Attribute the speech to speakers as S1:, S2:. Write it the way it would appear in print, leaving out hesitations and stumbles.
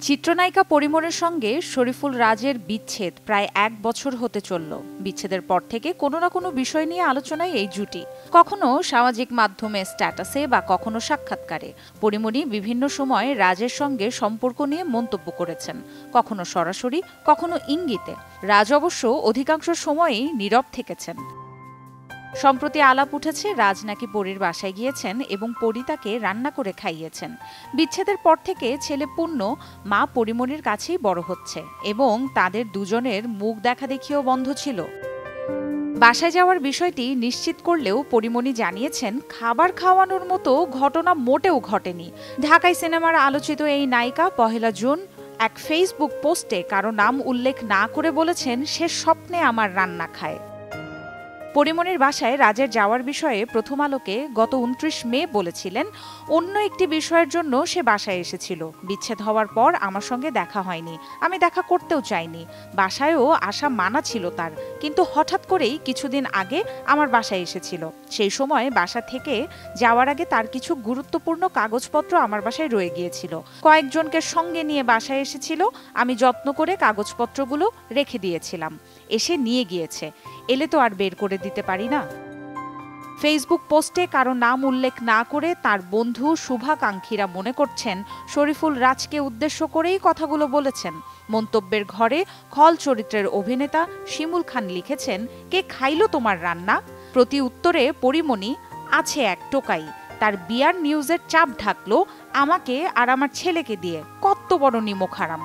S1: চিত্রনায়িকা পরিমলের সঙ্গে শরীফুল রাজের বিচ্ছেদ প্রায় ১ বছর হতে চলল। বিচ্ছেদের পর থেকে কোনো না কোনো বিষয় নিয়ে আলোচনায় এই জুটি। কখনো সামাজিক মাধ্যমে স্ট্যাটাসে বা কখনো সাক্ষাৎকারে পরিমণি বিভিন্ন সময় রাজের সঙ্গে সম্পর্ক নিয়ে মন্তব্য করেছেন, কখনো সরাসরি, কখনো ইঙ্গিতে। রাজ অবশ্য অধিকাংশ সময়ই নীরব থেকেছেন। সম্প্রতি আলাপ উঠেছে রাজ নাকি পরীর বাসায় গিয়েছেন এবং পরী তাকে রান্না করে খাইয়েছেন। বিচ্ছেদের পর থেকে ছেলে পূর্ণ মা পরিমণির কাছেই বড় হচ্ছে এবং তাদের দুজনের মুখ দেখাদেখিও বন্ধ ছিল। বাসায় যাওয়ার বিষয়টি নিশ্চিত করলেও পরিমণি জানিয়েছেন, খাবার খাওয়ানোর মতো ঘটনা মোটেও ঘটেনি। ঢাকাই সিনেমার আলোচিত এই নায়িকা ১ জুন এক ফেসবুক পোস্টে কারো নাম উল্লেখ না করে বলেছেন, সে স্বপ্নে আমার রান্না খায়। পরিমণির বাসায় রাজের যাওয়ার বিষয়ে প্রথম আলোকে গত ২৯ মে বলেছিলেন, অন্য একটি বিষয়ের জন্য সে বাসায় এসেছিল। বিচ্ছেদ হওয়ার পর আমার সঙ্গে দেখা হয়নি, আমি দেখা করতেও চাইনি। বাসায়ও আসা মানা ছিল তার, কিন্তু হঠাৎ করেই কিছুদিন আগে আমার বাসায় এসেছিল। সেই সময় বাসা থেকে যাওয়ার আগে তার কিছু গুরুত্বপূর্ণ কাগজপত্র আমার বাসায় রয়ে গিয়েছিল। কয়েকজনকে সঙ্গে নিয়ে বাসায় এসেছিল, আমি যত্ন করে কাগজপত্রগুলো রেখে দিয়েছিলাম। এসে নিয়ে গিয়েছে, এলে তো আর বের করে দিতে পারি না। ফেসবুক পোস্টে কারো নাম উল্লেখ না করে তার বন্ধু শুভাকাঙ্ক্ষীরা মনে করছেন শরীফুল রাজকে উদ্দেশ্য করেই কথাগুলো বলেছেন। মন্তব্যের ঘরে খল চরিত্রের অভিনেতা শিমুল খান লিখেছেন, কে খাইলো তোমার রান্না? প্রতি উত্তরে পরিমণি, আছে এক টোকাই, তার বিয়ার নিউজের চাপ ঢাকলো আমাকে আর আমার ছেলেকে দিয়ে, কত বড় নিমক হারাম।